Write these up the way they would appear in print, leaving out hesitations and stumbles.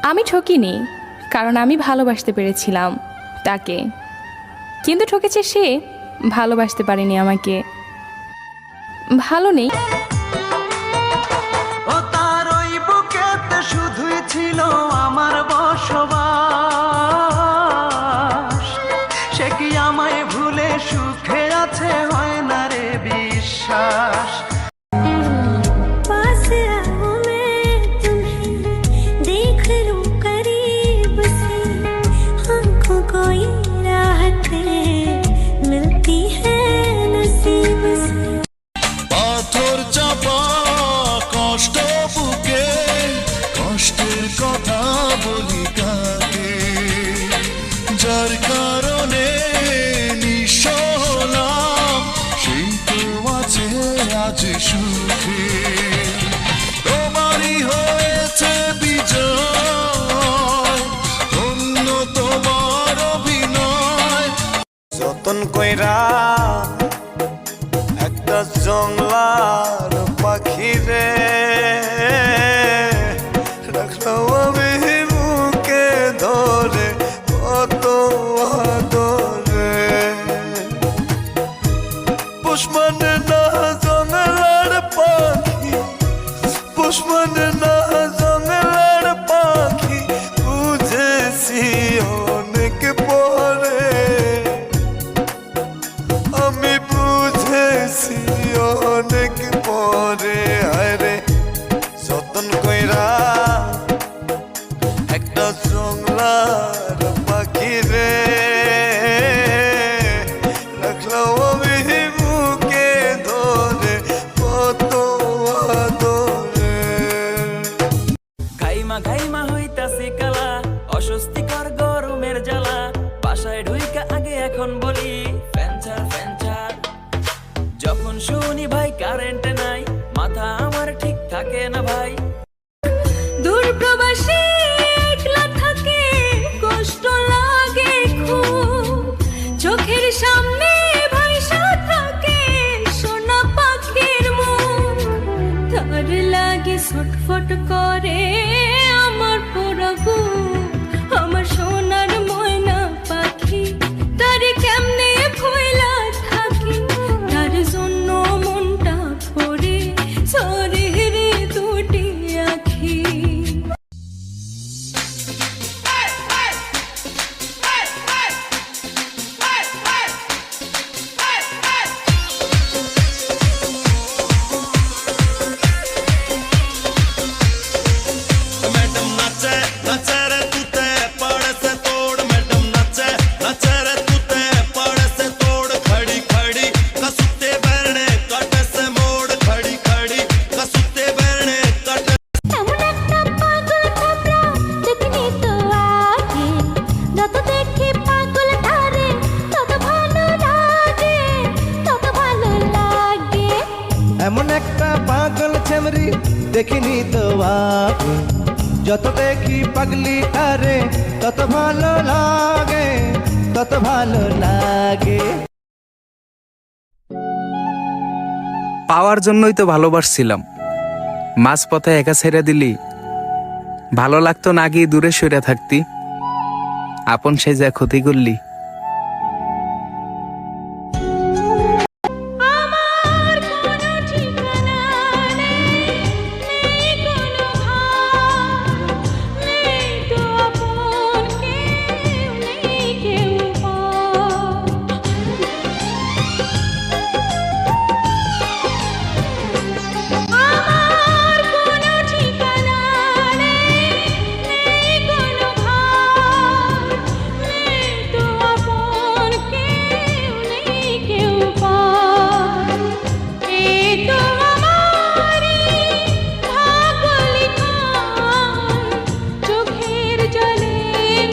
আমি ঠকিনি, কারণ আমি ভালোবাসতে পেরেছিলাম তাকে, কিন্তু ঠকেছে সে, ভালোবাসতে পারেনি আমাকে। ভালো নেই। ও তার ওই বুকেতে শুধুই ছিল আমার বসবাস, সে কি আমায় ভুলে সুখে আছে, হয় না রে বিশ্বাস। পাথর চাপা কষ্ট বুকে, কষ্টের কথা বলি কাকে, যার কারণে নিঃস্ব হলাম, সেই তো আছে আজ সুখে। তোমারই হয়েছে বিজয়, অন্য তোমার অভিনয়। যতন কইরা একটা জংলার পাখি রে রাখলাম আমি বুকে ধরে, কত আদরে। পুষ্পনে না জংলার পাখি, পুষ্পনে না জংলার পাখি, বুঝেছি অনেক পরে, আমি বুঝেছি অনেক পরে। আরে যতন কইরা একটা জংলার পাখি রে রাখলাম আমি বুকে ধরে, কত আদরে। ঘাইমা ঘাইমা হইতাছে কালা, অস্বস্তিকর গরমের জ্বালা, বাসায় ঢুইকা আগে এখন বলি ফ্যানচার ফ্যানচার। যখন শুনি ভাই কারেন্ট নাই, মাথা আমার ঠিক থাকে না ভাই। দূর প্রবাসী একলা থাকে, কষ্ট লাগে খুব, চোখের সামনে ভাইসা থাকে সোনা পাখির মুখ, তার লাগে ছটফট করে আমার পোড়া বুক, আমার সোনার ময়না পাখি, তার কেমনে ভুইলা থাকি, তার জন্য মনটা পড়ে সরে রে দুটি আখি। मैडम नाचे नाचे रे तूते पड़ से तोड़, मैडम नाचे नाचे रे तूते पड़ से तोड़, खड़ी खड़ी कसुते बैरने कट से मोड़, खड़ी खड़ी कसुते बैरने कट। এমন একটা পাগল থাবড়া দেখিনি তো আগে, যত দেখি পাগল তারে তত ভালো লাগে, তত ভালো লাগে। এমন একটা পাগল ছেমরি দেখিনি তো আগে, যত দেখি পাগলি আরে তত ভালো লাগে, তত ভালো লাগে। পাওয়ার জন্যই তো ভালোবাসছিলাম, মাঝপথে একা ছেড়ে দিলি, ভালো লাগতো না গিয়ে দূরে সরে থাকতি, আপন সে যা ক্ষতি করলি। আমার কোনো ঠিকানা নেই, নেই কোনো ভাব, নেই তো আপন কেউ, নেই কেউ পর। আমার কোনো ঠিকানা নেই, নেই কোনো ভাব, নেই তো আপন কেউ, নেই কেউ পর। এই তো আমারই ভাগ্য লিখন, চোখের জলে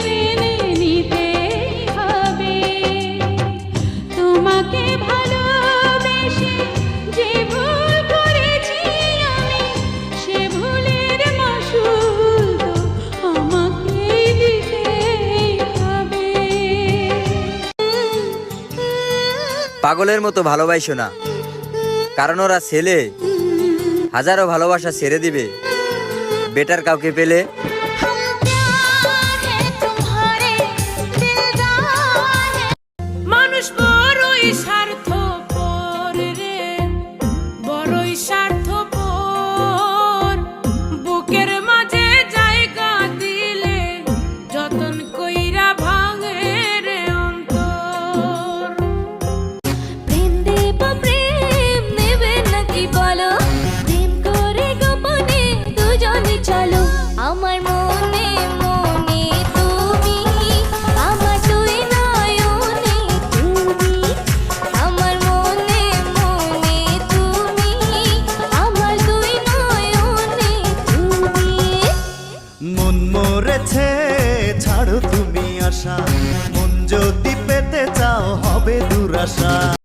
মেনে নিতেই হবে। তোমাকে ভালোবেসে যে ভুল করেছি আমি, সে ভুলের মাসুল তো আমাকেই দিতেই হবে। পাগলের মতো ভালোবাসো না, কারণ ওরা ছেলে হাজারো ভালোবাসা ছেড়ে দিবে, বেটার কাউকে পেলে